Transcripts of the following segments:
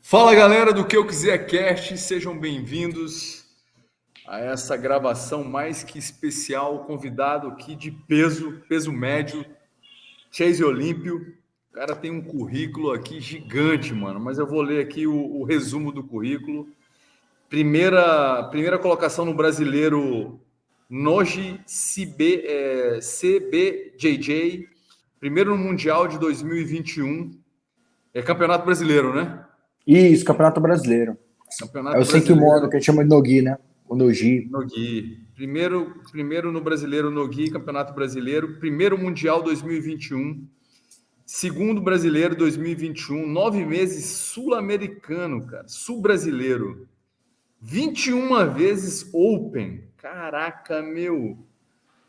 Fala galera do Que Eu Quiser Cast, sejam bem-vindos a essa gravação mais que especial. Convidado aqui de peso médio, Chase Olímpio. O cara tem um currículo aqui gigante, mano, mas eu vou ler aqui o resumo do currículo. Primeira colocação no Brasileiro Noji CBJJ, primeiro no Mundial de 2021. É Campeonato Brasileiro, né? Isso, Campeonato Brasileiro. É Campeonato o Senkimono, Brasileiro. que a gente chama de Nogi, né? O Nogi. Nogi. Primeiro no Brasileiro Nogi, Campeonato Brasileiro. Primeiro Mundial 2021. Segundo Brasileiro 2021. 9 meses Sul-Americano, cara. Sul-Brasileiro. 21 vezes Open. Caraca, meu.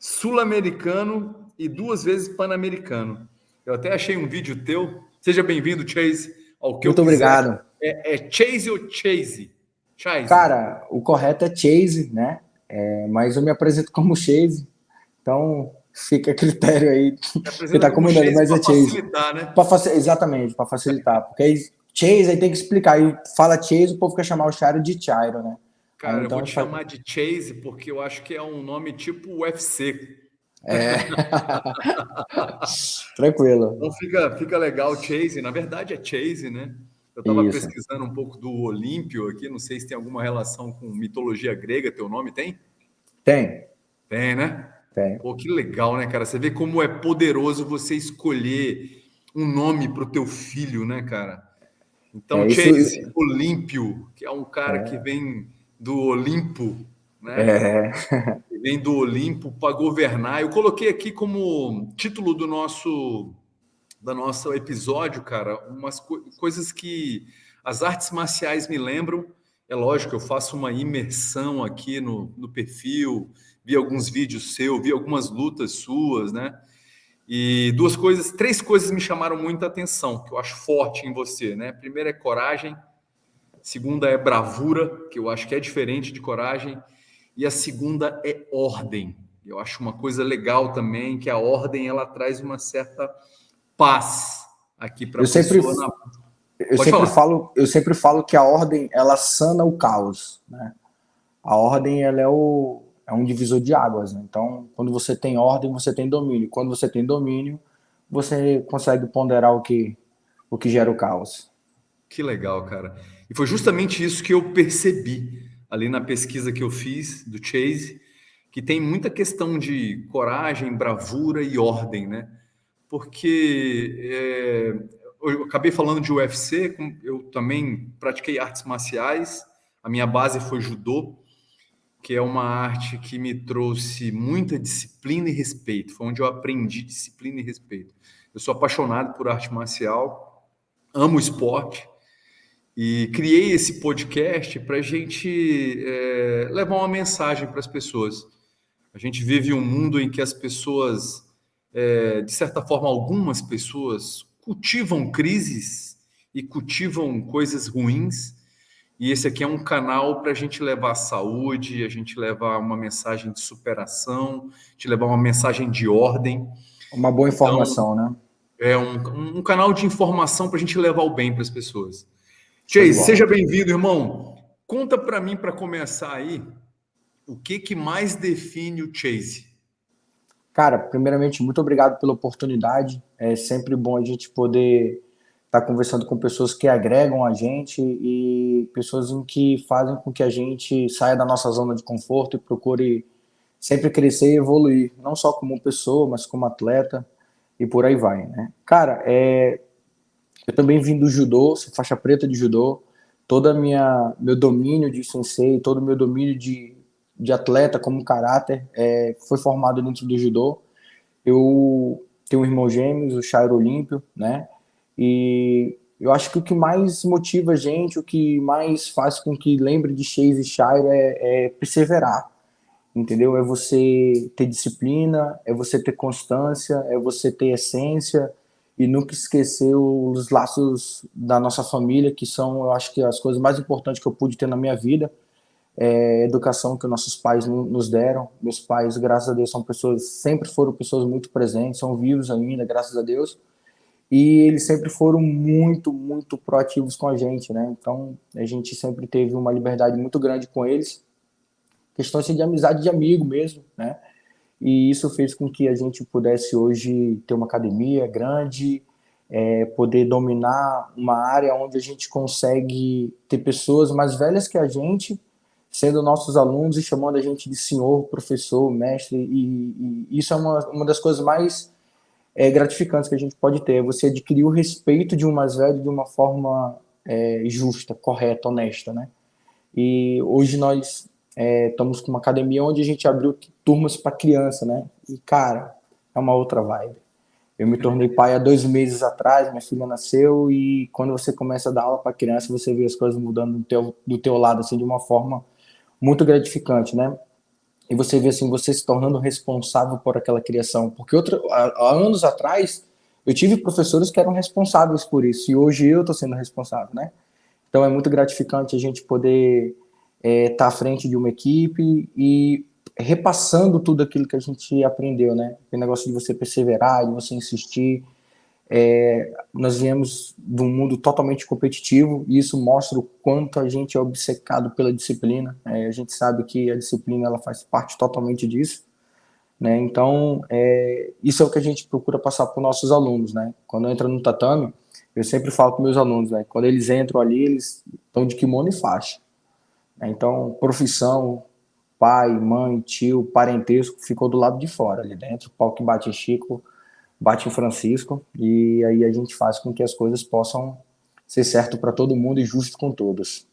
Sul-Americano e 2 vezes Pan-Americano. Eu até achei um vídeo teu. Seja bem-vindo, Chase, ao Que Eu Muito Quiser. obrigado. É Chase ou Chase? Chase. Cara, o correto é Chase, né? Mas eu me apresento como Chase. Então, fica a critério aí. Quem Apresenta tá como comandando, Chase mas para é Chase. facilitar, né? Exatamente, para facilitar. Porque aí, Chase, aí tem que explicar. Aí fala Chase, o povo quer chamar o Chairo de Chairo, né? Aí, Cara, eu então, vou te chamar de Chase porque eu acho que é um nome tipo UFC. É. Tranquilo. Então fica legal, Chase. Na verdade é Chase, né? Eu estava Isso. pesquisando um pouco do Olímpio aqui, não sei se tem alguma relação com mitologia grega, teu nome tem? Tem. Tem, né? Tem. Pô, que legal, né, cara? Você vê como é poderoso você escolher um nome para o teu filho, né, cara? Então, Isso. Chase Olímpio, que é um cara que vem do Olimpo, né? É. Vem do Olimpo para governar. Eu coloquei aqui como título do nosso episódio, cara, umas coisas que as artes marciais me lembram. É lógico, eu faço uma imersão aqui no perfil, vi alguns vídeos seus, vi algumas lutas suas, né? E três coisas me chamaram muita atenção, que eu acho forte em você, né? Primeira é coragem, segunda é bravura, que eu acho que é diferente de coragem, e a segunda é ordem. Eu acho uma coisa legal também, que a ordem ela traz uma certa paz aqui para a Eu sempre, pessoa. eu Pode sempre falar. falo, eu sempre falo que a ordem ela sana o caos, né? A ordem ela é um divisor de águas, né? Então, quando você tem ordem, você tem domínio. Quando você tem domínio, você consegue ponderar o que gera o caos. Que legal, cara. E foi justamente isso que eu percebi ali na pesquisa que eu fiz do Chase, que tem muita questão de coragem, bravura e ordem, né? Porque eu acabei falando de UFC, eu também pratiquei artes marciais, a minha base foi judô, que é uma arte que me trouxe muita disciplina e respeito. Foi onde eu aprendi disciplina e respeito. Eu sou apaixonado por arte marcial, amo esporte e criei esse podcast para a gente levar uma mensagem para as pessoas. A gente vive um mundo em que as pessoas, de certa forma, algumas pessoas cultivam crises e cultivam coisas ruins. E esse aqui é um canal para a gente levar saúde, a gente levar uma mensagem de superação, te levar uma mensagem de ordem. Uma boa Então, informação, né? é um canal de informação para a gente levar o bem para as pessoas. Show de Chase, bola. seja bem-vindo, irmão. Conta para mim, para começar aí, o que mais define o Chase? Cara, primeiramente, muito obrigado pela oportunidade. É sempre bom a gente poder estar conversando com pessoas que agregam a gente e pessoas em que fazem com que a gente saia da nossa zona de conforto e procure sempre crescer e evoluir, não só como pessoa, mas como atleta e por aí vai, né? Cara, eu também vim do judô, sou faixa preta de judô, toda meu domínio de sensei, todo o meu domínio de atleta como caráter foi formado dentro do judô. Eu tenho um irmão gêmeos, o Chairo Olímpio, né? E eu acho que o que mais motiva a gente, o que mais faz com que lembre de Chase e Chairo é perseverar, entendeu? É você ter disciplina, é você ter constância, é você ter essência e nunca esquecer os laços da nossa família, que são, eu acho que as coisas mais importantes que eu pude ter na minha vida, é a educação que nossos pais nos deram. Meus pais, graças a Deus, sempre foram pessoas muito presentes, são vivos ainda, graças a Deus. e eles sempre foram muito, muito proativos com a gente, né? Então, a gente sempre teve uma liberdade muito grande com eles, questão assim, de amizade de amigo mesmo, né? E isso fez com que a gente pudesse hoje ter uma academia grande, poder dominar uma área onde a gente consegue ter pessoas mais velhas que a gente, sendo nossos alunos e chamando a gente de senhor, professor, mestre, e isso é uma das coisas mais gratificantes que a gente pode ter, é você adquirir o respeito de um mais velho de uma forma justa, correta, honesta, né? E hoje nós estamos com uma academia onde a gente abriu turmas para criança, né? E, cara, é uma outra vibe. Eu me tornei pai há 2 meses atrás, minha filha nasceu, e quando você começa a dar aula para criança, você vê as coisas mudando do teu lado, assim, de uma forma muito gratificante, né? E você vê, assim, você se tornando responsável por aquela criação. Porque há anos atrás, eu tive professores que eram responsáveis por isso, e hoje eu estou sendo responsável, né? Então é muito gratificante a gente poder estar à frente de uma equipe e repassando tudo aquilo que a gente aprendeu, né? O negócio de você perseverar, de você insistir. Nós viemos de um mundo totalmente competitivo e isso mostra o quanto a gente é obcecado pela disciplina. A gente sabe que a disciplina ela faz parte totalmente disso, né? Então, isso é o que a gente procura passar para os nossos alunos, né? Quando entra no tatame, eu sempre falo com meus alunos, né? Quando eles entram ali, eles estão de kimono e faixa, né? Então, profissão, pai, mãe, tio, parentesco, ficou do lado de fora. Ali dentro, o pau que bate em Chico, bate em Francisco, e aí a gente faz com que as coisas possam ser certo para todo mundo e justo com todos.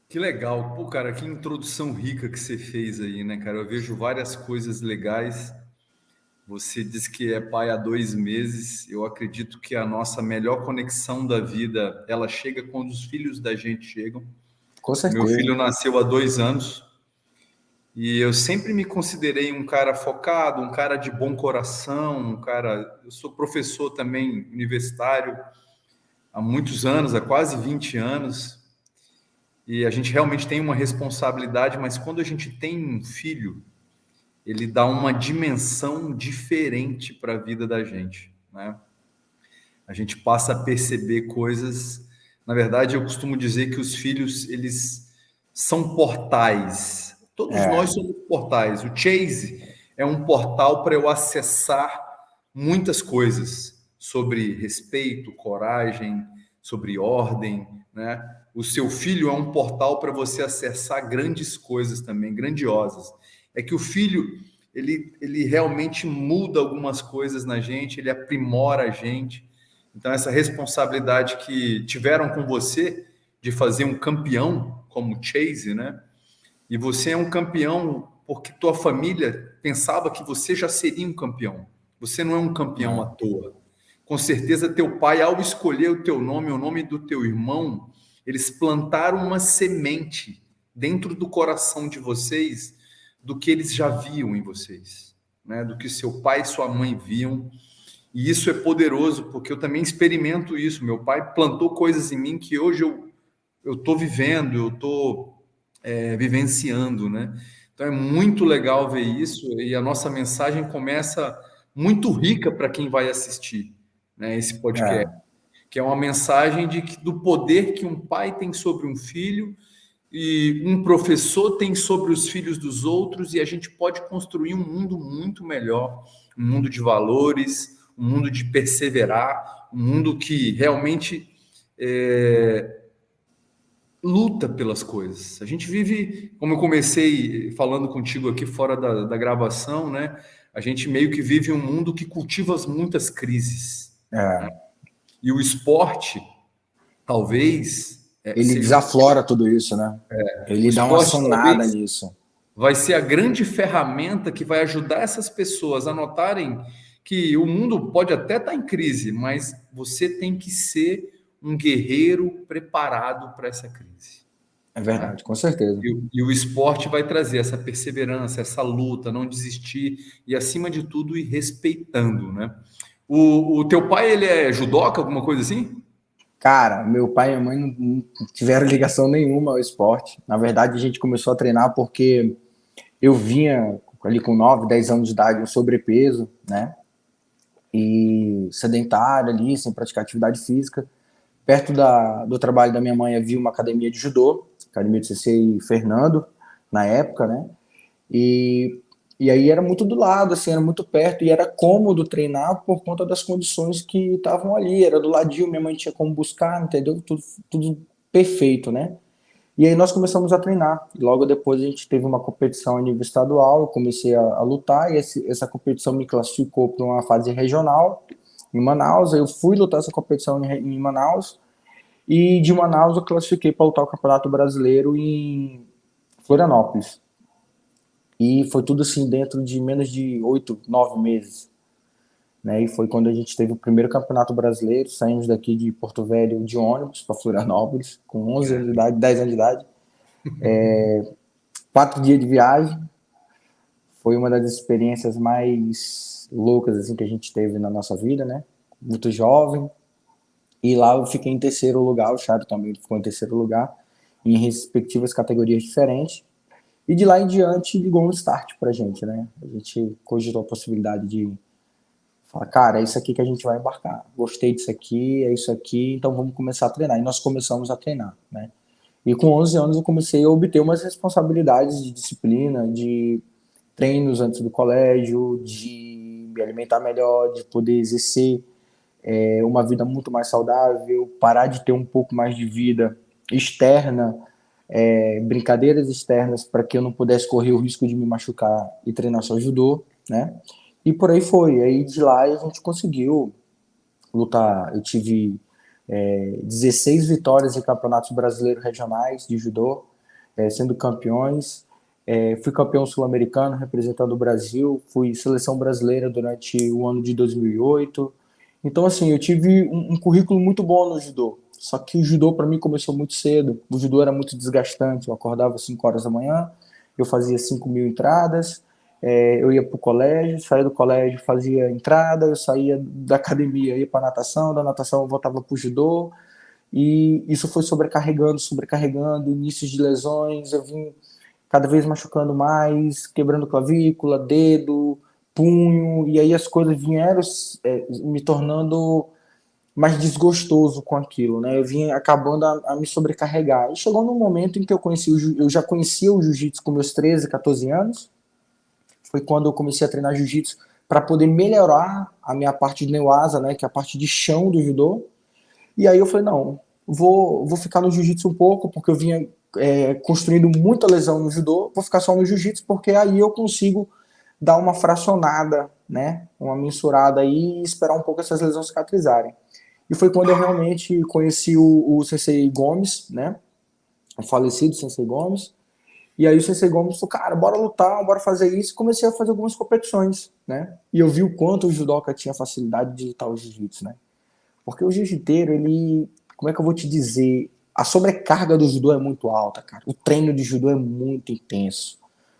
Que legal. Pô, cara, que introdução rica que você fez aí, né, cara? Eu vejo várias coisas legais. Você diz que é pai há 2 meses. Eu acredito que a nossa melhor conexão da vida, ela chega quando os filhos da gente chegam. Com Meu certeza. filho nasceu há 2 anos e eu sempre me considerei um cara focado, um cara de bom coração, um cara. Eu sou professor também universitário há muitos anos, há quase 20 anos. E a gente realmente tem uma responsabilidade, mas quando a gente tem um filho, ele dá uma dimensão diferente para a vida da gente, né? A gente passa a perceber coisas. Na verdade, eu costumo dizer que os filhos, eles são portais. Todos É, nós somos portais. O Chase é um portal para eu acessar muitas coisas sobre respeito, coragem, sobre ordem, né? O seu filho é um portal para você acessar grandes coisas também, grandiosas. É que o filho, ele realmente muda algumas coisas na gente, ele aprimora a gente. Então, essa responsabilidade que tiveram com você de fazer um campeão como Chase, né? E você é um campeão porque tua família pensava que você já seria um campeão. Você não é um campeão à é. toa. Com certeza, teu pai, ao escolher o teu nome, o nome do teu irmão, eles plantaram uma semente dentro do coração de vocês do que eles já viam em vocês, né? Do que seu pai e sua mãe viam. E isso é poderoso, porque eu também experimento isso. Meu pai plantou coisas em mim que hoje eu estou vivendo, eu estou vivenciando, né? Então é muito legal ver isso e a nossa mensagem começa muito rica para quem vai assistir, né, esse podcast, É. que é uma mensagem do poder que um pai tem sobre um filho e um professor tem sobre os filhos dos outros e a gente pode construir um mundo muito melhor, um mundo de valores, um mundo de perseverar, um mundo que realmente luta pelas coisas. A gente vive, como eu comecei falando contigo aqui fora da gravação, né? A gente meio que vive um mundo que cultiva muitas crises. É. E o esporte, talvez, Ele seja desaflora tudo isso, né? o Ele dá uma esporte sanada talvez nisso. vai ser a grande ferramenta que vai ajudar essas pessoas a notarem que o mundo pode até estar em crise, mas você tem que ser um guerreiro preparado para essa crise, É né? verdade, com certeza. E o esporte vai trazer essa perseverança, essa luta, não desistir e, acima de tudo, ir respeitando, né? O teu pai, ele é judoca, alguma coisa assim? Cara, meu pai e minha mãe não tiveram ligação nenhuma ao esporte. Na verdade, a gente começou a treinar porque eu vinha ali com 9, 10 anos de idade, um sobrepeso, né? e sedentário ali, sem praticar atividade física. Perto do trabalho da minha mãe havia uma academia de judô, academia de Sensei Fernando, na época, né? E, e aí era muito do lado, assim, era muito perto e era cômodo treinar por conta das condições que estavam ali. Era do ladinho, minha mãe tinha como buscar, entendeu? Tudo perfeito, né? E aí nós começamos a treinar. E logo depois a gente teve uma competição a nível estadual, eu comecei a lutar e essa competição me classificou para uma fase regional em Manaus. Eu fui lutar essa competição em Manaus e de Manaus eu classifiquei para lutar o Campeonato Brasileiro em Florianópolis. E foi tudo assim dentro de menos de 8, 9 meses. Né? E foi quando a gente teve o primeiro Campeonato Brasileiro. Saímos daqui de Porto Velho de ônibus para Florianópolis, com 11 anos de Cara. idade, 10 anos de idade. 4 dias de viagem. Foi uma das experiências mais loucas assim que a gente teve na nossa vida, né? Muito jovem. E lá eu fiquei em terceiro lugar, o Charo também ficou em terceiro lugar, em respectivas categorias diferentes. E de lá em diante ligou um start pra gente, né? A gente cogitou a possibilidade de falar, cara, é isso aqui que a gente vai embarcar. Gostei disso aqui, é isso aqui, então vamos começar a treinar. E nós começamos a treinar, né? E com 11 anos eu comecei a obter umas responsabilidades de disciplina, de treinos antes do colégio, de me alimentar melhor, de poder exercer uma vida muito mais saudável, parar de ter um pouco mais de vida externa, brincadeiras externas para que eu não pudesse correr o risco de me machucar e treinar só judô, né? E por aí foi. Aí de lá a gente conseguiu lutar. Eu tive 16 vitórias em campeonatos brasileiros regionais de judô, sendo campeões. Fui campeão sul-americano representando o Brasil, fui seleção brasileira durante o ano de 2008. Então, assim, eu tive um currículo muito bom no judô. Só que o judô para mim começou muito cedo. O judô era muito desgastante. Eu acordava às 5 horas da manhã, eu fazia 5.000 entradas, eu ia para o colégio, saía do colégio, fazia entrada, eu saía da academia, ia para natação, da natação eu voltava para o judô. E isso foi sobrecarregando, sobrecarregando, inícios de lesões, eu vim cada vez machucando mais, quebrando clavícula, dedo, punho, e aí as coisas vieram me tornando mais desgostoso com aquilo, né? Eu vinha acabando a me sobrecarregar. E chegou num momento em que eu já conhecia o jiu-jitsu com meus 13, 14 anos. Foi quando eu comecei a treinar jiu-jitsu para poder melhorar a minha parte de neuasa, né, que é a parte de chão do judô. E aí eu falei, não, vou ficar no jiu-jitsu um pouco, porque eu vinha construindo muita lesão no judô, vou ficar só no jiu-jitsu, porque aí eu consigo dar uma fracionada, né, uma mensurada aí e esperar um pouco essas lesões cicatrizarem. E foi quando eu realmente conheci o Sensei Gomes, né, o falecido Sensei Gomes, e aí o Sensei Gomes falou, cara, bora lutar, bora fazer isso, e comecei a fazer algumas competições, né, e eu vi o quanto o judoca tinha facilidade de lutar o jiu-jitsu, né, porque o jiu-jiteiro, ele, como é que eu vou te dizer, a sobrecarga do judô é muito alta, cara, o treino de judô é muito intenso,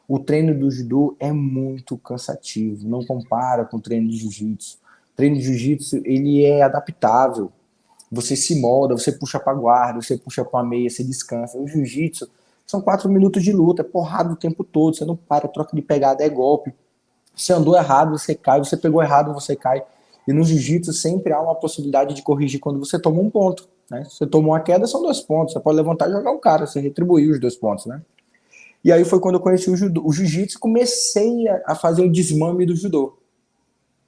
o treino do judô é muito cansativo, não compara com o treino de jiu-jitsu. O treino de jiu-jitsu, ele é adaptável, você se molda, você puxa para guarda, você puxa para meia, você descansa. O jiu-jitsu são 4 minutos de luta, é porrada o tempo todo, você não para, troca de pegada, é golpe. Você andou errado, você cai, você pegou errado, você cai. E no jiu-jitsu sempre há uma possibilidade de corrigir quando você toma um ponto. Né? Você tomou uma queda, são 2 pontos. Você pode levantar e jogar o cara, você retribuiu os 2 pontos. Né? E aí foi quando eu conheci o jiu-jitsu e comecei a fazer o desmame do judô.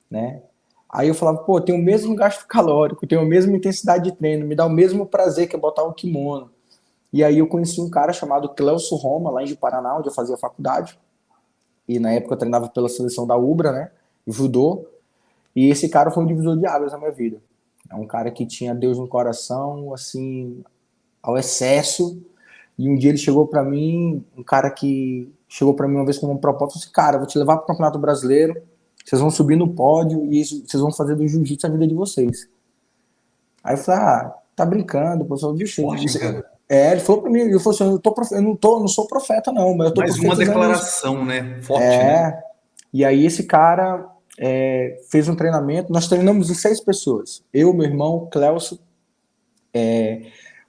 Né? Aí eu falava, pô, tem o mesmo gasto calórico, tem a mesma intensidade de treino, me dá o mesmo prazer que é botar o kimono. E aí eu conheci um cara chamado Cleuso Roma, lá em Paraná, onde eu fazia faculdade. E na época eu treinava pela seleção da Ubra, né? Judô. E esse cara foi um divisor de águas na minha vida. É um cara que tinha Deus no coração, assim, ao excesso. E um dia ele chegou para mim, um cara que chegou para mim uma vez com uma proposta, assim, cara, vou te levar para o Campeonato Brasileiro, vocês vão subir no pódio e vocês vão fazer do jiu-jitsu a vida de vocês. Aí eu falei, ah, tá brincando, professor, Que bicho. forte, hein, cara? Ele falou para mim, ele falou assim, eu não sou profeta não, mas eu tô Mais uma profetizando isso. declaração, né? Forte, né? E aí esse cara fez um treinamento, nós treinamos em 6 pessoas. Eu, meu irmão, Cleuso,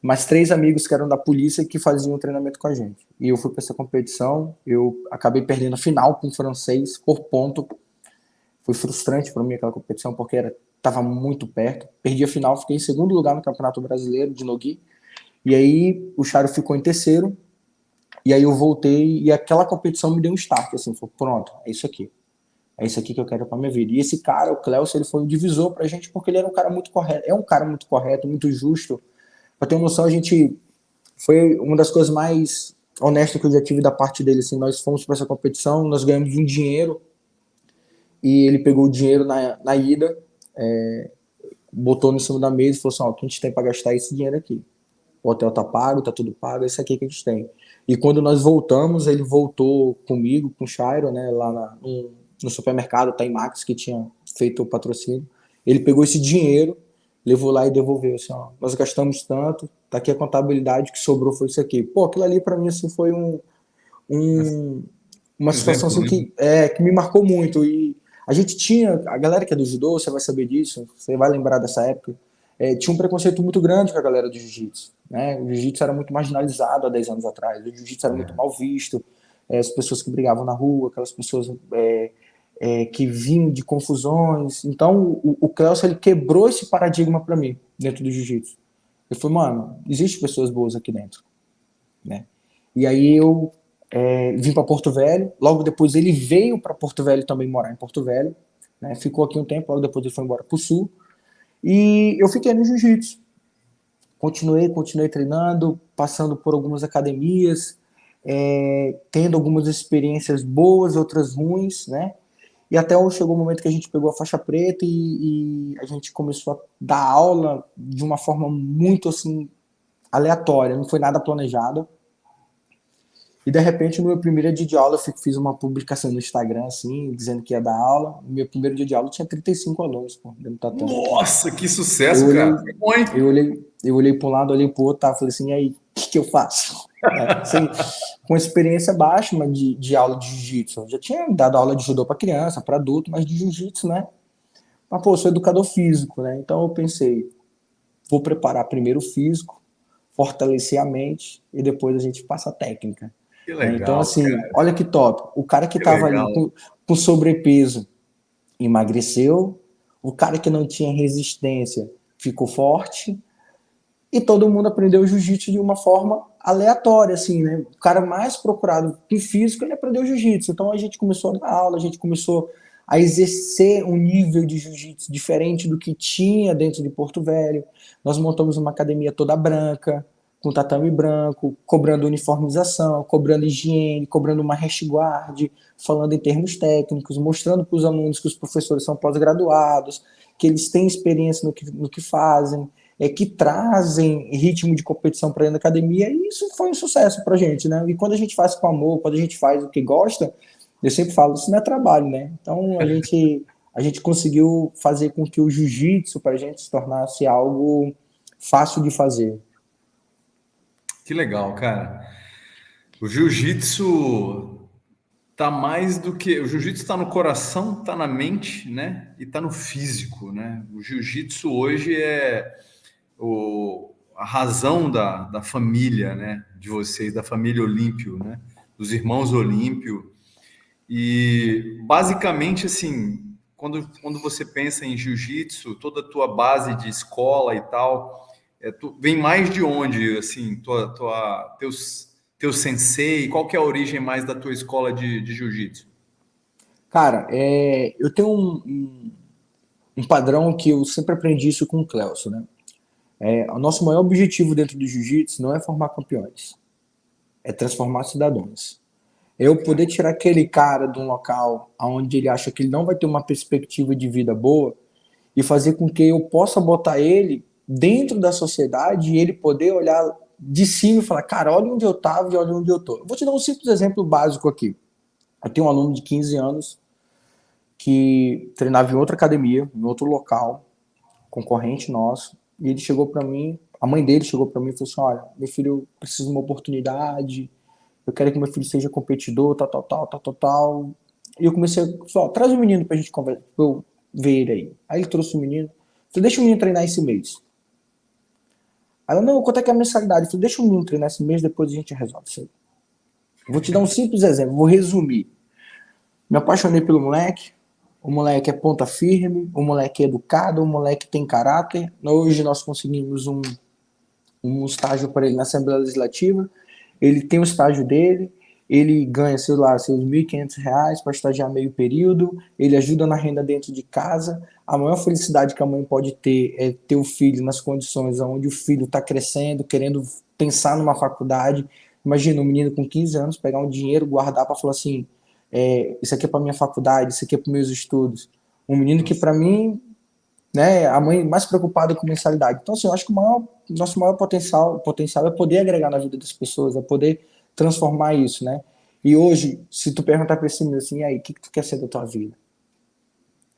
mais 3 amigos que eram da polícia que faziam o treinamento com a gente. E eu fui para essa competição, eu acabei perdendo a final com o francês por ponto. Foi frustrante para mim aquela competição, porque estava muito perto. Perdi a final, fiquei em segundo lugar no Campeonato Brasileiro de Nogi. E aí o Charo ficou em terceiro. E aí eu voltei e aquela competição me deu um start, assim, falou, pronto, é isso aqui. É isso aqui que eu quero para minha vida. E esse cara, o Cléus, ele foi um divisor pra gente, porque ele era um cara muito correto. É um cara muito correto, muito justo. Pra ter uma noção, a gente foi uma das coisas mais honestas que eu já tive da parte dele, assim, nós fomos para essa competição, nós ganhamos um dinheiro e ele pegou o dinheiro na ida, botou no cima da mesa e falou assim, ó, o que a gente tem para gastar é esse dinheiro aqui. O hotel tá pago, tá tudo pago, é isso aqui que a gente tem. E quando nós voltamos, ele voltou comigo, com o Chairo, né, lá no supermercado Timax, que tinha feito o patrocínio. Ele pegou esse dinheiro, levou lá e devolveu, assim, ó, nós gastamos tanto, tá aqui a contabilidade, que sobrou foi isso aqui. Pô, aquilo ali para mim, assim, foi um, uma situação Exemplo, assim né? que me marcou muito. E a gente tinha, a galera que é do judô, você vai saber disso, você vai lembrar dessa época, tinha um preconceito muito grande com a galera do jiu-jitsu. Né? O jiu-jitsu era muito marginalizado há 10 anos atrás, o jiu-jitsu era muito mal visto, as pessoas que brigavam na rua, aquelas pessoas que vinham de confusões. Então, o Cléus, ele quebrou esse paradigma para mim, dentro do jiu-jitsu. Ele falou, mano, existem pessoas boas aqui dentro. Né? E aí eu vim para Porto Velho, logo depois ele veio para Porto Velho também morar em Porto Velho, né? Ficou aqui um tempo, logo depois ele foi embora para o Sul, e eu fiquei no jiu-jitsu. Continuei treinando, passando por algumas academias, tendo algumas experiências boas, outras ruins, né? E até chegou o momento que a gente pegou a faixa preta e a gente começou a dar aula de uma forma muito assim aleatória, não foi nada planejado. E de repente, no meu primeiro dia de aula, eu fiz uma publicação no Instagram, assim, dizendo que ia dar aula. No meu primeiro dia de aula tinha 35 alunos, pô, dentro do tatame. Nossa, que Eu sucesso, cara. olhei, Foi bom, hein? eu olhei para um lado, olhei para o outro, tá, falei assim, e aí, o que eu faço? Assim, com experiência baixa de aula de jiu-jitsu. Eu já tinha dado aula de judô para criança, para adulto, mas de jiu-jitsu, né? Mas, pô, eu sou educador físico, né? Então eu pensei, vou preparar primeiro o físico, fortalecer a mente e depois a gente passa a técnica. Que Então, legal, assim, cara. olha que top. O cara que Que estava ali legal. com sobrepeso emagreceu, o cara que não tinha resistência ficou forte, e todo mundo aprendeu jiu-jitsu de uma forma aleatória, assim, né? O cara mais procurado em físico, ele aprendeu jiu-jitsu. Então a gente começou a dar aula, a gente começou a exercer um nível de jiu-jitsu diferente do que tinha dentro de Porto Velho. Nós montamos uma academia toda branca, com tatame branco, cobrando uniformização, cobrando higiene, cobrando uma hash guard, falando em termos técnicos, mostrando para os alunos que os professores são pós-graduados, que eles têm experiência no que fazem, que trazem ritmo de competição para dentro da academia, e isso foi um sucesso para a gente, né? E quando a gente faz com amor, quando a gente faz o que gosta, eu sempre falo, isso não é trabalho, né? Então a gente conseguiu fazer com que o jiu-jitsu para a gente se tornasse algo fácil de fazer. Que legal, cara. O jiu-jitsu tá mais do que. O jiu-jitsu está no coração, está na mente, né? E está no físico, né? O jiu-jitsu hoje é a razão da família, né? De vocês, da família Olímpio, né? Dos irmãos Olímpio. E basicamente, assim, quando você pensa em jiu-jitsu, toda a tua base de escola e tal, vem mais de onde, assim, teu sensei, qual que é a origem mais da tua escola de jiu-jitsu? Cara, eu tenho um padrão que eu sempre aprendi isso com o Cleuso, né? O nosso maior objetivo dentro do jiu-jitsu não é formar campeões, é transformar cidadãos. Eu poder tirar aquele cara de um local onde ele acha que ele não vai ter uma perspectiva de vida boa e fazer com que eu possa botar ele dentro da sociedade e ele poder olhar de cima e falar, cara, olha onde eu estava e olha onde eu estou. Eu vou te dar um simples exemplo básico aqui. Eu tenho um aluno de 15 anos que treinava em outra academia, em outro local, concorrente nosso, e ele chegou para mim, a mãe dele chegou para mim e falou assim, olha, meu filho precisa de uma oportunidade, eu quero que meu filho seja competidor, tal, tal, tal, tal, tal, tal. E eu comecei a falar, traz o menino pra gente conversar, pra eu ver ele aí. Aí ele trouxe o menino, falei, deixa o menino treinar esse mês. Aí ela, não, quanto é que é a mensalidade? Eu falei, deixa o menino treinar esse mês, depois a gente resolve isso aí. Vou te dar um simples exemplo, vou resumir. Me apaixonei pelo moleque, O moleque é ponta firme, o moleque é educado, o moleque tem caráter. Hoje nós conseguimos um estágio para ele na Assembleia Legislativa. Ele tem o estágio dele, ele ganha, sei lá, seus R$ 1.500 para estagiar meio período, ele ajuda na renda dentro de casa. A maior felicidade que a mãe pode ter é ter o filho nas condições onde o filho está crescendo, querendo pensar numa faculdade. Imagina um menino com 15 anos pegar um dinheiro, guardar para falar assim, isso aqui é para minha faculdade, isso aqui é para meus estudos. Um menino que para mim, né, a mãe mais preocupada com mensalidade. Então, assim, eu acho que nosso maior potencial é poder agregar na vida das pessoas, é poder transformar isso, né? E hoje, se tu perguntar para esse menino assim, e aí, o que tu quer ser da tua vida?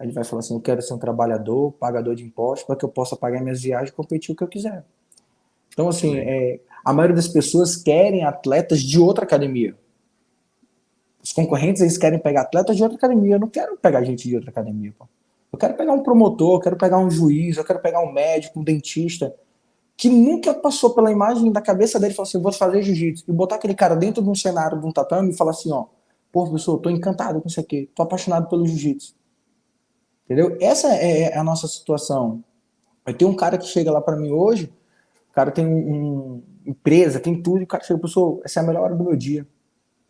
Ele vai falar assim, eu quero ser um trabalhador, pagador de impostos, para que eu possa pagar minhas viagens e competir o que eu quiser. Então, assim, a maioria das pessoas querem atletas de outra academia. Os concorrentes, eles querem pegar atletas de outra academia. Eu não quero pegar gente de outra academia, pô. Eu quero pegar um promotor, eu quero pegar um juiz, eu quero pegar um médico, um dentista, que nunca passou pela imagem da cabeça dele e falou assim, vou fazer jiu-jitsu. E botar aquele cara dentro de um cenário, de um tatame e falar assim, ó, pô, professor, tô encantado com isso aqui, tô apaixonado pelo jiu-jitsu. Entendeu? Essa é a nossa situação. Vai ter um cara que chega lá para mim hoje, o cara tem uma empresa, tem tudo, e o cara chega, professor, essa é a melhor hora do meu dia.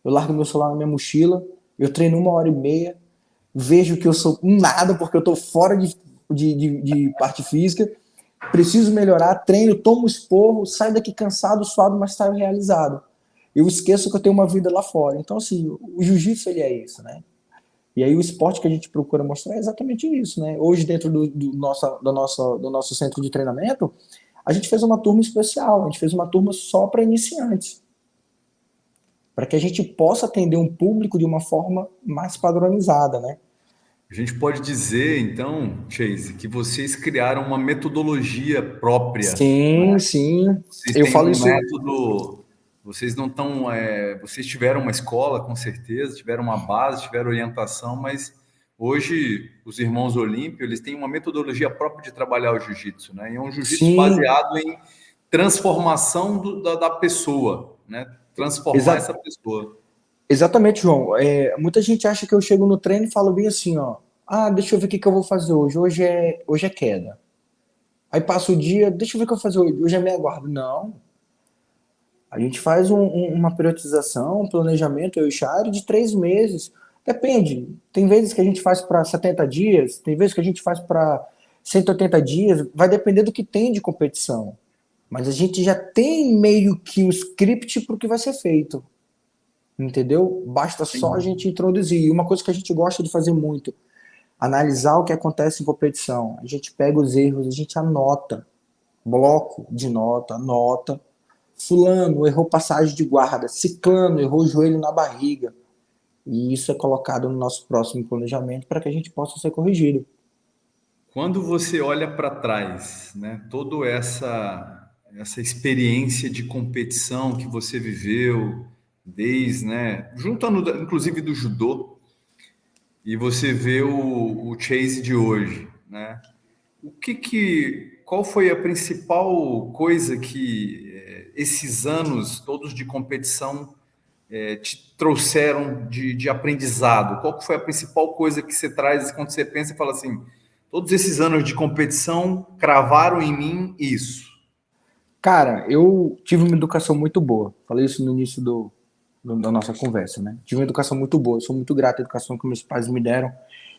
Eu largo meu celular na minha mochila, eu treino 1 hora e meia, vejo que eu sou um nada, porque eu estou fora de parte física, preciso melhorar, treino, tomo esporro, saio daqui cansado, suado, mas saio realizado. Eu esqueço que eu tenho uma vida lá fora. Então, assim, o jiu-jitsu, ele é isso, né? E aí o esporte que a gente procura mostrar é exatamente isso, né? Hoje, dentro do nosso centro de treinamento, a gente fez uma turma especial, a gente fez uma turma só para iniciantes, para que a gente possa atender um público de uma forma mais padronizada, né? A gente pode dizer, então, Chase, que vocês criaram uma metodologia própria. Sim, sim. Vocês Eu têm falo um isso. método, vocês não estão. Vocês tiveram uma escola, com certeza, tiveram uma base, tiveram orientação, mas hoje os irmãos Olímpio, eles têm uma metodologia própria de trabalhar o jiu-jitsu, né? E é um jiu-jitsu Sim, baseado em transformação da pessoa, né? Transformar exa essa pessoa. exatamente, João. Muita gente acha que eu chego no treino e falo bem assim, ó. Ah, deixa eu ver o que que eu vou fazer hoje. Hoje é queda. Aí passa o dia, deixa eu ver o que eu vou fazer hoje. Hoje é meia guarda. Não. A gente faz uma periodização, um planejamento, eu e o Chari, de 3 meses. Depende. Tem vezes que a gente faz para 70 dias, tem vezes que a gente faz para 180 dias, vai depender do que tem de competição. Mas a gente já tem meio que o script para o que vai ser feito. Entendeu? Basta só a gente introduzir. E uma coisa que a gente gosta de fazer muito, analisar o que acontece em competição. A gente pega os erros, a gente anota, bloco de nota, anota. Fulano errou passagem de guarda, ciclano errou o joelho na barriga. E isso é colocado no nosso próximo planejamento para que a gente possa ser corrigido. Quando você olha para trás, né, toda essa experiência de competição que você viveu, desde, né, juntando inclusive do judô, e você vê o Chase de hoje, né? Qual foi a principal coisa que esses anos todos de competição te trouxeram de aprendizado? Qual que foi a principal coisa que você traz quando você pensa e fala assim, todos esses anos de competição cravaram em mim isso? Cara, eu tive uma educação muito boa. Falei isso no início da nossa conversa, né? Tive uma educação muito boa. Eu sou muito grato à educação que meus pais me deram.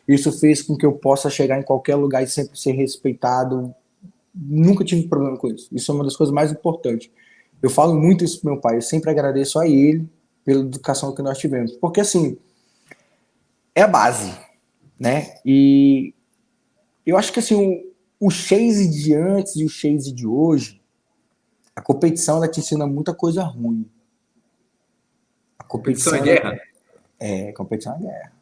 Isso fez com que eu possa chegar em qualquer lugar e sempre ser respeitado. Nunca tive problema com isso. Isso é uma das coisas mais importantes. Eu falo muito isso pro meu pai. Eu sempre agradeço a ele pela educação que nós tivemos. Porque, assim, é a base, né? E eu acho que, assim, o Chase de antes e o Chase de hoje, a competição, ela te ensina muita coisa ruim. A Competição é competição, ela guerra? a competição é guerra.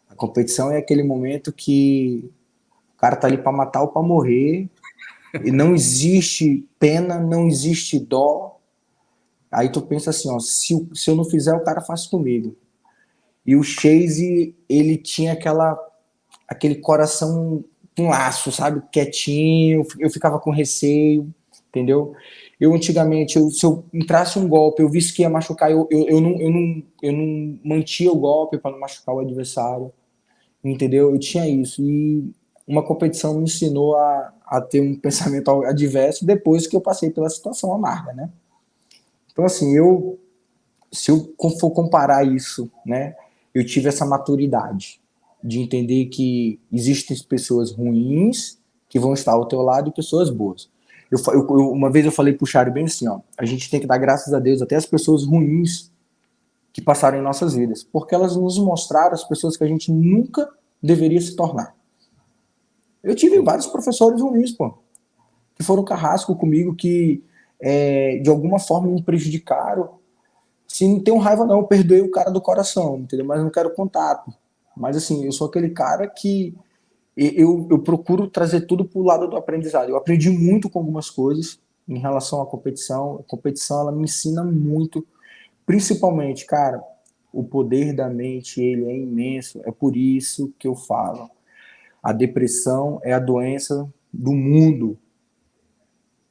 A competição é aquele momento que o cara tá ali para matar ou para morrer, e não existe pena, não existe dó. Aí tu pensa assim, ó, se eu não fizer, o cara faz comigo. E o Chase, ele tinha aquele coração com laço, sabe? Quietinho, eu ficava com receio, entendeu? Eu antigamente, se eu entrasse um golpe, eu visse que ia machucar, eu não mantia o golpe para não machucar o adversário. entendeu? Eu tinha isso. E uma competição me ensinou a ter um pensamento adverso depois que eu passei pela situação amarga, né? Então, assim, se eu for comparar isso, né, eu tive essa maturidade de entender que existem pessoas ruins que vão estar ao teu lado e pessoas boas. Uma vez eu falei pro Chário bem assim, ó, a gente tem que dar graças a Deus até as pessoas ruins que passaram em nossas vidas, porque elas nos mostraram as pessoas que a gente nunca deveria se tornar. Eu tive vários professores ruins, pô, que foram carrasco comigo, que de alguma forma me prejudicaram. Se não tenho raiva, não, eu perdoei o cara do coração, entendeu? Mas não quero contato. Mas assim, eu sou aquele cara que eu procuro trazer tudo pro lado do aprendizado. Eu aprendi muito com algumas coisas em relação à competição. A competição, ela me ensina muito, principalmente, cara, o poder da mente, ele é imenso. É por isso que eu falo. A depressão é a doença do mundo.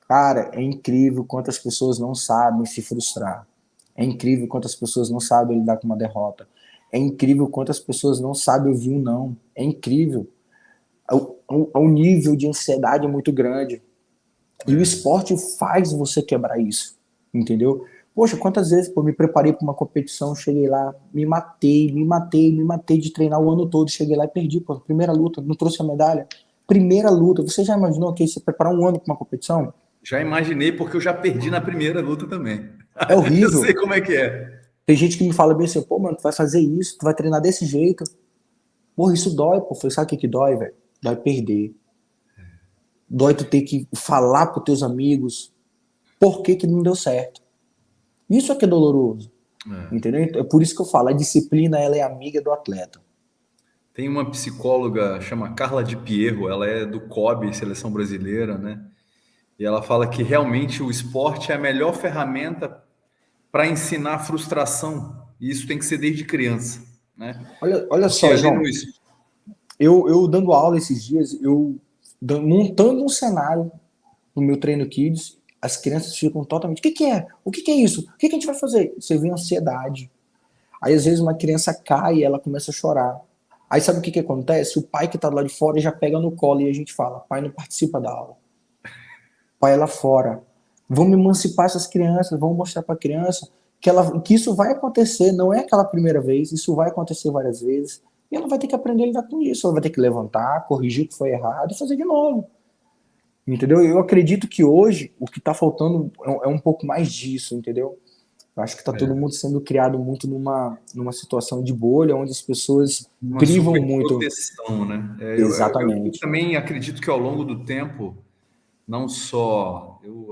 Cara, é incrível quantas pessoas não sabem se frustrar. É incrível quantas pessoas não sabem lidar com uma derrota. É incrível quantas pessoas não sabem ouvir um não. É incrível. O nível de ansiedade é muito grande. E o esporte faz você quebrar isso. Entendeu? Poxa, quantas vezes eu me preparei para uma competição, cheguei lá, me matei de treinar o ano todo, cheguei lá e perdi, pô, primeira luta, não trouxe a medalha. Primeira luta, você já imaginou que você preparar um ano para uma competição? Já imaginei, porque eu já perdi na primeira luta também. É Eu sei horrível. como é que é. Tem gente que me fala bem assim, pô, mano, tu vai fazer isso, tu vai treinar desse jeito. Porra, isso dói, pô. Falei, sabe o que dói, velho? Dói perder. Dói tu ter que falar pros teus amigos por que não deu certo. Isso é que é doloroso. Entendeu? É por isso que eu falo, a disciplina, ela é amiga do atleta. Tem uma psicóloga, chama Carla Di Pierro, ela é do COB, Seleção Brasileira, né? E ela fala que realmente o esporte é a melhor ferramenta para ensinar frustração. E isso tem que ser desde criança, né? Olha Porque só, ali no... João, eu dando aula esses dias, montando um cenário no meu treino Kids, as crianças ficam totalmente, o que que é? O que que é isso? O que que a gente vai fazer? Você vê ansiedade. Aí às vezes uma criança cai e ela começa a chorar. Aí sabe o que que acontece? O pai que tá lá de fora já pega no colo e a gente fala, pai não participa da aula. Pai é lá fora. Vamos emancipar essas crianças, vamos mostrar para a criança que isso vai acontecer, não é aquela primeira vez, isso vai acontecer várias vezes. E ela vai ter que aprender a lidar com isso. Ela vai ter que levantar, corrigir o que foi errado e fazer de novo. Entendeu? Eu acredito que hoje o que está faltando é um pouco mais disso, entendeu? Eu acho que está todo mundo sendo criado muito numa situação de bolha, onde as pessoas uma privam muito. superproteção, né? Eu Exatamente. também acredito que ao longo do tempo, não só eu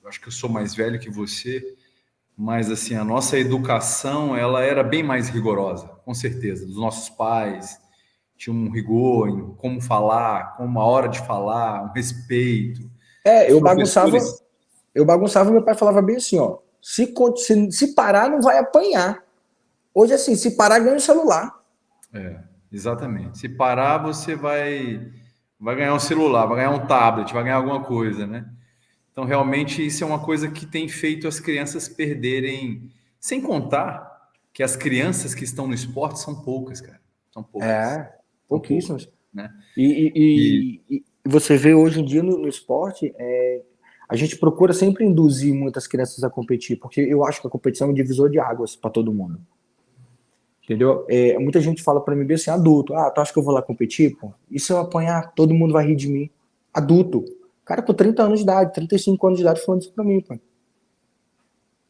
acho que eu sou mais velho que você, mas assim a nossa educação ela era bem mais rigorosa, com certeza. Dos nossos pais tinha um rigor em como falar, como a hora de falar, um respeito. É, Os professores, eu bagunçava, meu pai falava bem assim, ó, se parar não vai apanhar. Hoje assim, se parar ganha o celular. exatamente. Se parar, você vai ganhar um celular, vai ganhar um tablet, vai ganhar alguma coisa, né? Então, realmente, isso é uma coisa que tem feito as crianças perderem. Sem contar que as crianças que estão no esporte são poucas, cara. São poucas. É, São poucas, pouquíssimos. né? E, E e você vê hoje em dia no esporte, a gente procura sempre induzir muitas crianças a competir, porque eu acho que a competição é um divisor de águas para todo mundo. Entendeu? Muita gente fala para mim bem assim, adulto, tu acha que eu vou lá competir? Pô? E se eu apanhar, todo mundo vai rir de mim. Adulto. Cara com 30 anos de idade, 35 anos de idade falando isso pra mim, pô.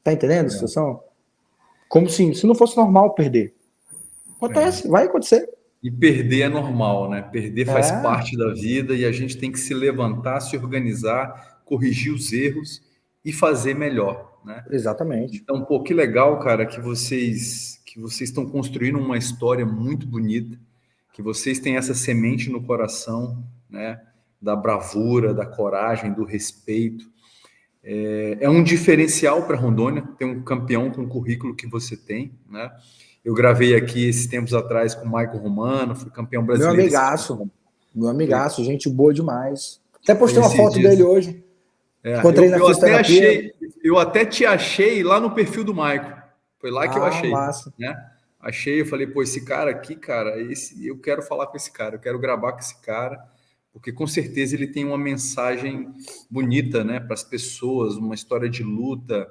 Tá entendendo a situação? Como se não fosse normal perder. Acontece, vai acontecer. E perder é normal, né? Perder faz É, parte da vida e a gente tem que se levantar, se organizar, corrigir os erros e fazer melhor, né? exatamente. Então, pô, que legal, cara, que vocês estão construindo uma história muito bonita, que vocês têm essa semente no coração, né? Da bravura, da coragem, do respeito. É um diferencial para Rondônia ter um campeão com o currículo que você tem, né? Eu gravei aqui esses tempos atrás com o Michael Romano, fui campeão Meu brasileiro amigaço, meu foi, amigaço, gente boa demais. Até postei foi uma esses foto dele dias. hoje. Encontrei na fisioterapia. Eu até te achei lá no perfil do Michael. Foi lá que eu Ah, achei, massa. né? achei, eu falei, pô, esse cara aqui, cara, eu quero falar com esse cara, eu quero gravar com esse cara, porque com certeza ele tem uma mensagem bonita, né, para as pessoas, uma história de luta.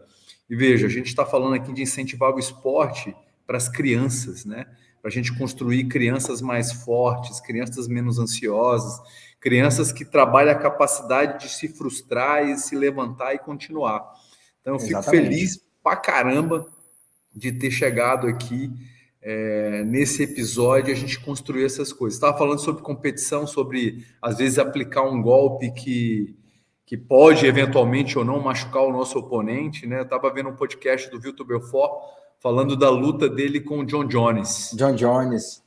E veja, a gente está falando aqui de incentivar o esporte para as crianças, né, para a gente construir crianças mais fortes, crianças menos ansiosas, crianças que trabalham a capacidade de se frustrar e se levantar e continuar. Então, eu fico Exatamente. feliz pra caramba de ter chegado aqui nesse episódio, a gente construir essas coisas. Estava falando sobre competição, sobre, às vezes, aplicar um golpe que pode, eventualmente ou não, machucar o nosso oponente, né? Eu estava vendo um podcast do Vitor Belfort falando da luta dele com o John Jones. John Jones.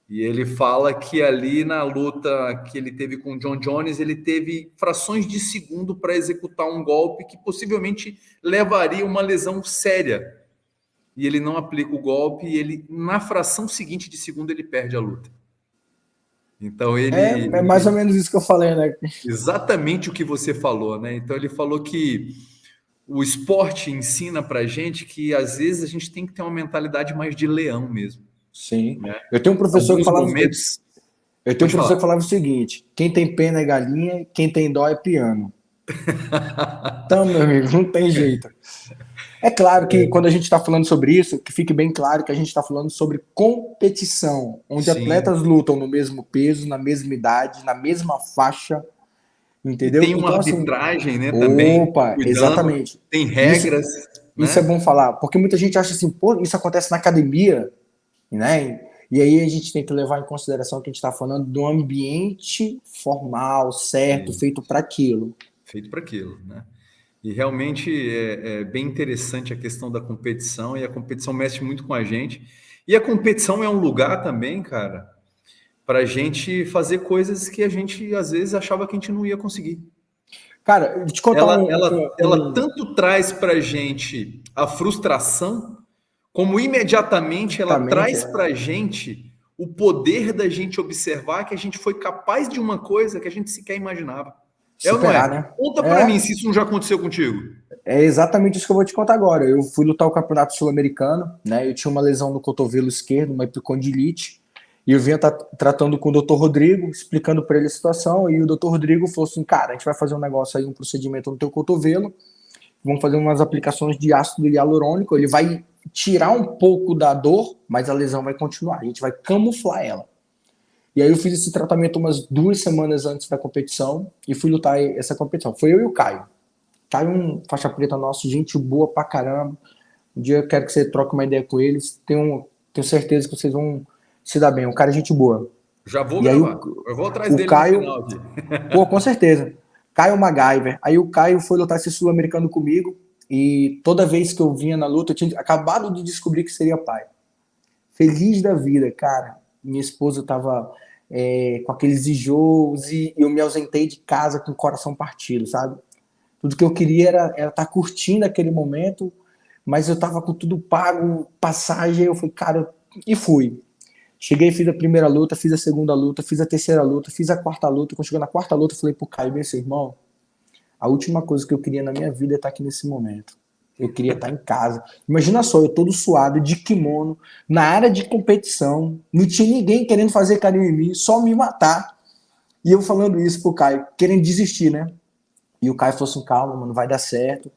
E ele fala que ali na luta que ele teve com o John Jones, ele teve frações de segundo para executar um golpe que possivelmente levaria uma lesão séria. E ele não aplica o golpe e ele, na fração seguinte de segundo, ele perde a luta. Então É mais ou menos isso que eu falei, né? exatamente o que você falou, né? Então ele falou que o esporte ensina pra gente que às vezes a gente tem que ter uma mentalidade mais de leão mesmo. Sim. Né? Eu tenho um professor que Alguns falava. momentos. Eu tenho um Pode professor falar. que falava o seguinte: quem tem pena é galinha, quem tem dó é piano. Então, meu amigo, não tem jeito. É claro que quando a gente está falando sobre isso, que fique bem claro que a gente está falando sobre competição, onde Sim. atletas lutam no mesmo peso, na mesma idade, na mesma faixa, E entendeu? tem uma Então, assim, arbitragem, né, também, opa, cuidando, exatamente. tem Isso, regras, isso é né? bom falar, porque muita gente acha assim, pô, isso acontece na academia, né? E aí a gente tem que levar em consideração que a gente está falando de um ambiente formal, certo, Sim, feito para aquilo. feito para aquilo, né? E realmente é bem interessante a questão da competição, e a competição mexe muito com a gente. E a competição é um lugar também, cara, para a gente fazer coisas que a gente às vezes achava que a gente não ia conseguir. Cara, eu vou te contar Ela tanto traz para a gente a frustração, como imediatamente ela exatamente, traz para a gente o poder da gente observar que a gente foi capaz de uma coisa que a gente sequer imaginava. É ou não é? superar, né? Conta para mim É, se isso não já aconteceu contigo. é exatamente isso que eu vou te contar agora. Eu fui lutar o Campeonato Sul-Americano, né? Eu tinha uma lesão no cotovelo esquerdo, uma epicondilite, e eu vinha tratando com o Dr. Rodrigo, explicando para ele a situação, e o Dr. Rodrigo falou assim: cara, a gente vai fazer um negócio aí, um procedimento no teu cotovelo, vamos fazer umas aplicações de ácido hialurônico, ele vai tirar um pouco da dor, mas a lesão vai continuar, a gente vai camuflar ela. E aí eu fiz esse tratamento umas 2 semanas antes da competição e fui lutar essa competição. Foi eu e o Caio. Caio, um faixa preta nosso, gente boa pra caramba. Um dia eu quero que você troque uma ideia com eles. Tenho certeza que vocês vão se dar bem. Um cara, gente boa. Já vou E aí gravar. Eu vou atrás o dele no Caio, final aqui. pô, com certeza. Caio MacGyver. Aí o Caio foi lutar esse sul-americano comigo. E toda vez que eu vinha na luta, eu tinha acabado de descobrir que seria pai. Feliz da vida, cara. Minha esposa tava com aqueles enjoos e eu me ausentei de casa com o coração partido, sabe? Tudo que eu queria era estar curtindo aquele momento, mas eu tava com tudo pago, passagem, eu falei, cara, e fui. Cheguei, fiz a primeira luta, fiz a segunda luta, fiz a terceira luta, fiz a quarta luta. Quando chegou na quarta luta, eu falei pro Caio, meu irmão, a última coisa que eu queria na minha vida é estar aqui nesse momento. Eu queria estar em casa. Imagina só, eu todo suado, de kimono, na área de competição, não tinha ninguém querendo fazer carinho em mim, só me matar. E eu falando isso pro Caio, querendo desistir, né? E o Caio falou assim, calma, mano, vai dar certo.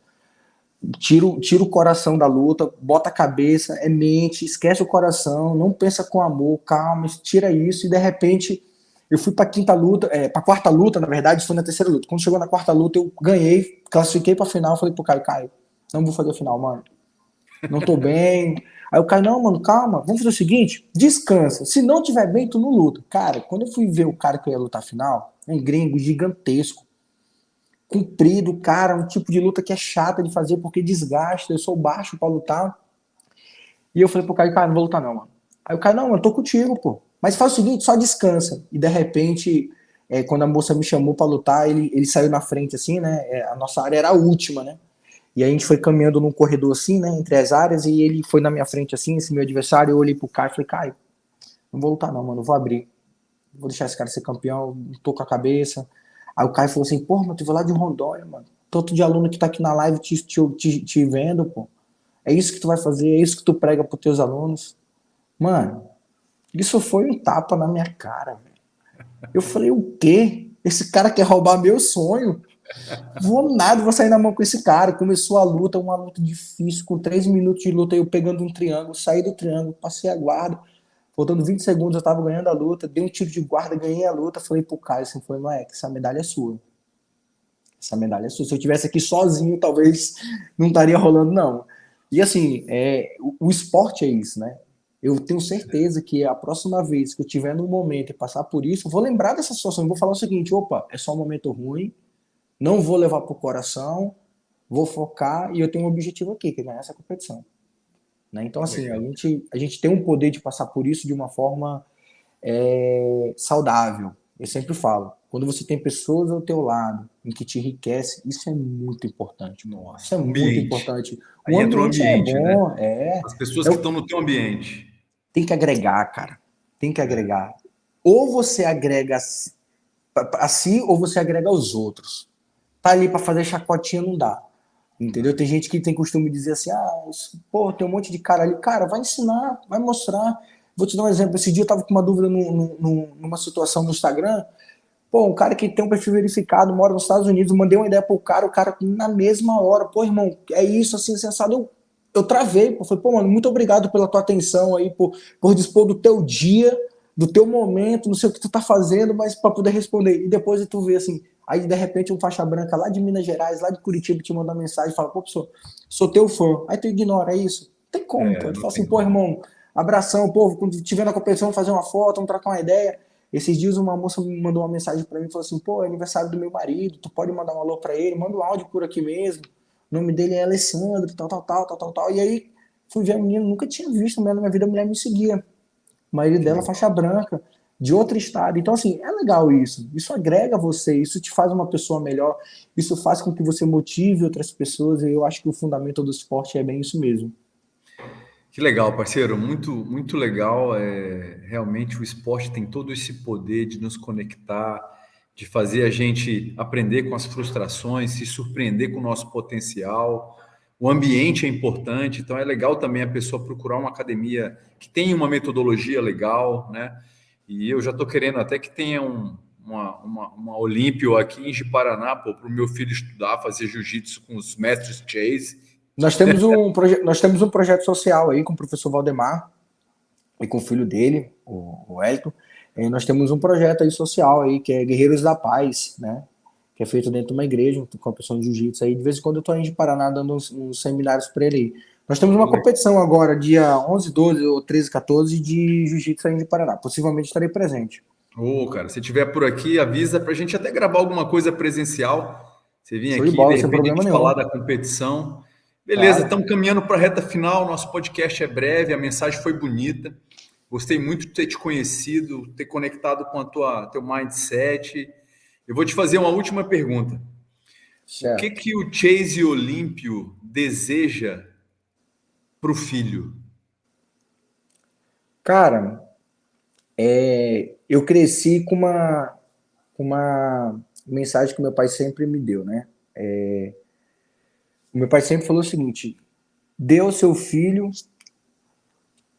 Tira o coração da luta, bota a cabeça, é mente, esquece o coração, não pensa com amor, calma, tira isso. E de repente eu fui para quinta luta, para quarta luta, na verdade, foi na terceira luta. Quando chegou na quarta luta, eu ganhei, classifiquei para final, falei pro Caio, não vou fazer a final, mano. Não tô bem. Aí o Caio, não, mano, calma, vamos fazer o seguinte, descansa. Se não tiver bem, tu não luta. Cara, quando eu fui ver o cara que eu ia lutar a final, um gringo gigantesco, comprido, cara, um tipo de luta que é chata de fazer porque desgasta, eu sou baixo pra lutar. E eu falei pro Caio, cara, não vou lutar não, mano. Aí o Caio, não, mano, eu tô contigo, pô. Mas faz o seguinte, só descansa. E de repente, quando a moça me chamou pra lutar, ele saiu na frente assim, né? A nossa área era a última, né? E aí a gente foi caminhando num corredor assim, né? Entre as áreas, e ele foi na minha frente assim, esse meu adversário, eu olhei pro Caio e falei, Caio, não vou lutar não, mano, eu vou abrir. Vou deixar esse cara ser campeão, não tô com a cabeça. Aí o Caio falou assim, pô, mano, tu veio lá de Rondônia, mano. Tanto de aluno que tá aqui na live te vendo, pô. É isso que tu vai fazer, é isso que tu prega pros teus alunos. Mano, isso foi um tapa na minha cara, velho. Eu falei, o quê? Esse cara quer roubar meu sonho? Vou nada, vou sair na mão com esse cara. Começou a luta, uma luta difícil, com 3 minutos de luta, eu pegando um triângulo, saí do triângulo, passei a guarda. Faltando 20 segundos, eu tava ganhando a luta, dei um tiro de guarda, ganhei a luta. Falei pro Caio assim, foi, moleque, essa medalha é sua. Essa medalha é sua. Se eu tivesse aqui sozinho, talvez não estaria rolando, não. E assim, o esporte é isso, né? Eu tenho certeza que a próxima vez que eu tiver num momento e passar por isso, eu vou lembrar dessa situação. Eu vou falar o seguinte: opa, é só um momento ruim, não vou levar pro coração, vou focar e eu tenho um objetivo aqui, que é ganhar essa competição. Né? Então, assim, Legal. a gente tem um poder de passar por isso de uma forma saudável. Eu sempre falo, quando você tem pessoas ao teu lado em que te enriquece, isso é muito importante. Isso é Nossa, muito ambiente. importante. O Aí entra o ambiente é ambiente, né? bom, As pessoas é que estão no teu ambiente. tem que agregar, cara. Tem que É, agregar. Ou você agrega a si ou você agrega aos outros. Tá ali para fazer chacotinha não dá. não Entendeu? dá. Tem gente que tem costume de dizer assim: pô, tem um monte de cara ali. Cara, vai ensinar, vai mostrar. Vou te dar um exemplo. Esse dia eu tava com uma dúvida numa situação no Instagram. Pô, um cara que tem um perfil verificado, mora nos Estados Unidos, mandei uma ideia pro cara, o cara na mesma hora, pô, irmão, é isso, assim, sensado. Eu travei, pô, falei, pô, mano, muito obrigado pela tua atenção aí, por dispor do teu dia, do teu momento, não sei o que tu tá fazendo, mas para poder responder. E depois tu vê assim, aí de repente um faixa branca lá de Minas Gerais, lá de Curitiba, te manda uma mensagem e fala, pô, professor, sou teu fã. Aí tu ignora, é isso? Não tem como, pô. Tu Não fala assim, tem pô, como. irmão, abração, pô, quando tiver na competição, vamos fazer uma foto, vamos trocar uma ideia. Esses dias uma moça me mandou uma mensagem para mim e falou assim, pô, é aniversário do meu marido, tu pode mandar um alô para ele, manda um áudio por aqui mesmo. O nome dele é Alessandro, tal. E aí fui ver a menina, nunca tinha visto a mulher na minha vida, a mulher me seguia. O marido Que dela, legal. faixa branca, de outro estado. Então, assim, é legal isso. Isso agrega você, isso te faz uma pessoa melhor, isso faz com que você motive outras pessoas, e eu acho que o fundamento do esporte é bem isso mesmo. Que legal, parceiro. Muito, muito legal. Realmente o esporte tem todo esse poder de nos conectar, de fazer a gente aprender com as frustrações, se surpreender com o nosso potencial. O ambiente é importante, então é legal também a pessoa procurar uma academia que tenha uma metodologia legal, né? E eu já estou querendo até que tenha uma Olímpio aqui em Ji-Paraná, para o meu filho estudar, fazer jiu-jitsu com os mestres Chase. Nós temos um projeto social aí com o professor Valdemar e com o filho dele, o Elton. E nós temos um projeto aí social aí, que é Guerreiros da Paz, né? Que é feito dentro de uma igreja, com a pessoa de jiu-jitsu aí. De vez em quando eu tô aí de Paraná dando uns seminários para ele aí. Nós temos Pô, que uma legal. competição agora, dia 11, 12 ou 13, 14, de jiu-jitsu aí de Paraná. Possivelmente estarei presente. Ô, cara, se tiver por aqui, avisa para a gente até gravar alguma coisa presencial. Você vir Show de aqui, de bola, sem repente, a problema gente falar nenhum. da competição. Beleza, Claro. estamos caminhando para a reta final. Nosso podcast é breve, a mensagem foi bonita. Gostei muito de ter te conhecido, ter conectado com teu mindset. Eu vou te fazer uma última pergunta. O que Certo. que o Chase Olímpio deseja para o filho? Cara, eu cresci com uma mensagem que meu pai sempre me deu, né? O meu pai sempre falou o seguinte: dê ao seu filho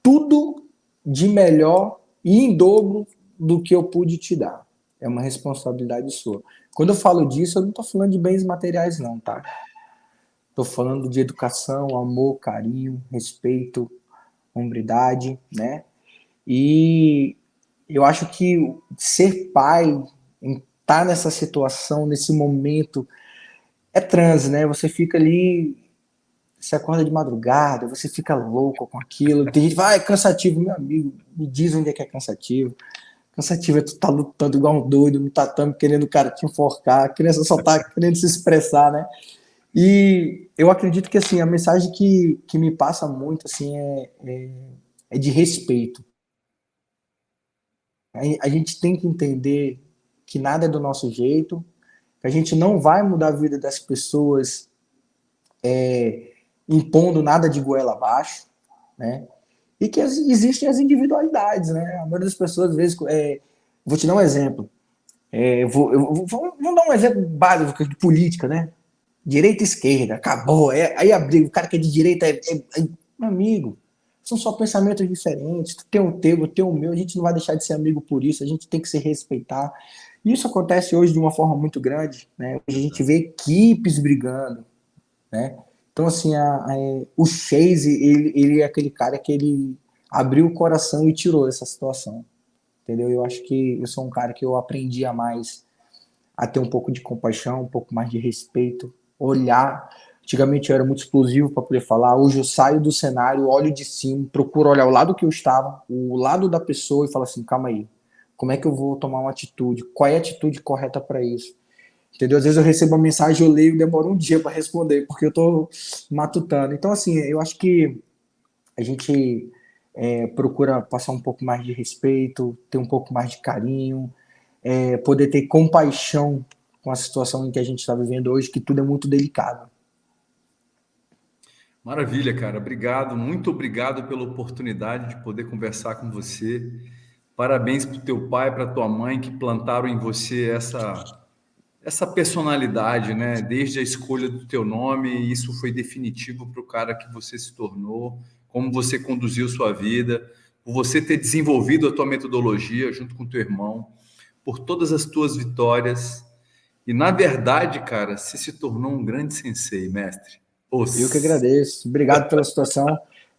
tudo de melhor e em dobro do que eu pude te dar. É uma responsabilidade sua. Quando eu falo disso, eu não estou falando de bens materiais, não, tá? Estou falando de educação, amor, carinho, respeito, hombridade, né? E eu acho que ser pai, estar nessa situação, nesse momento, é transe, né? Você fica ali, você acorda de madrugada, você fica louco com aquilo. Tem gente que fala, é cansativo, meu amigo, me diz onde é que é cansativo. Cansativo é tu tá lutando igual um doido no tatame, querendo o cara te enforcar, a criança só tá querendo se expressar, né? E eu acredito que, assim, a mensagem que me passa muito, assim, é de respeito. A gente tem que entender que nada é do nosso jeito, que a gente não vai mudar a vida das pessoas impondo nada de goela abaixo, né? E que existem as individualidades, né? A maioria das pessoas, às vezes, vou te dar um exemplo. Vamos dar um exemplo básico de política, né? Direita e esquerda, acabou. Aí a briga, o cara que é de direita meu amigo. São só pensamentos diferentes. Tu tem o teu, eu tenho o meu. A gente não vai deixar de ser amigo por isso. A gente tem que se respeitar. E isso acontece hoje de uma forma muito grande, né? Hoje a gente vê equipes brigando, né? Então, assim, o Chase, ele é aquele cara que ele abriu o coração e tirou essa situação, entendeu? Eu acho que eu sou um cara que eu aprendi a ter um pouco de compaixão, um pouco mais de respeito, olhar. Antigamente eu era muito explosivo para poder falar, hoje eu saio do cenário, olho de cima, procuro olhar o lado que eu estava, o lado da pessoa e falo assim, calma aí, como é que eu vou tomar uma atitude? Qual é a atitude correta para isso? Entendeu? Às vezes eu recebo uma mensagem, eu leio e demoro um dia para responder, porque eu estou matutando. Então, assim, eu acho que a gente procura passar um pouco mais de respeito, ter um pouco mais de carinho, poder ter compaixão com a situação em que a gente está vivendo hoje, que tudo é muito delicado. Maravilha, cara. Obrigado, muito obrigado pela oportunidade de poder conversar com você. Parabéns para o teu pai, para tua mãe que plantaram em você essa personalidade, né? Desde a escolha do teu nome, isso foi definitivo para o cara que você se tornou, como você conduziu sua vida, por você ter desenvolvido a tua metodologia junto com teu irmão, por todas as tuas vitórias. E na verdade, cara, você se tornou um grande sensei, mestre. Eu que agradeço. Obrigado pela situação.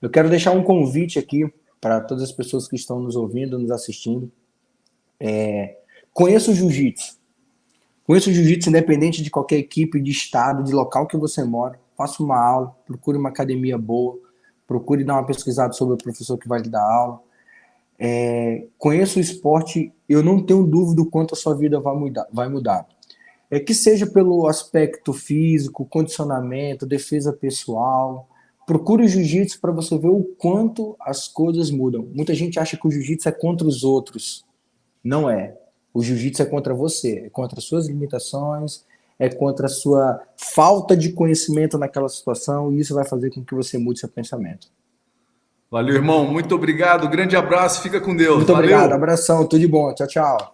Eu quero deixar um convite aqui para todas as pessoas que estão nos ouvindo, nos assistindo. Conheça o jiu-jitsu. Conheça o jiu-jitsu independente de qualquer equipe, de estado, de local que você mora. Faça uma aula, procure uma academia boa, procure dar uma pesquisada sobre o professor que vai lhe dar aula. Conheça o esporte, eu não tenho dúvida do quanto a sua vida vai mudar. Que seja pelo aspecto físico, condicionamento, defesa pessoal. Procure o jiu-jitsu para você ver o quanto as coisas mudam. Muita gente acha que o jiu-jitsu é contra os outros. Não é. O jiu-jitsu é contra você, é contra as suas limitações, é contra a sua falta de conhecimento naquela situação, e isso vai fazer com que você mude seu pensamento. Valeu, irmão. Muito obrigado. Grande abraço. Fica com Deus. Muito obrigado, Valeu. abração, tudo de bom, tchau, tchau.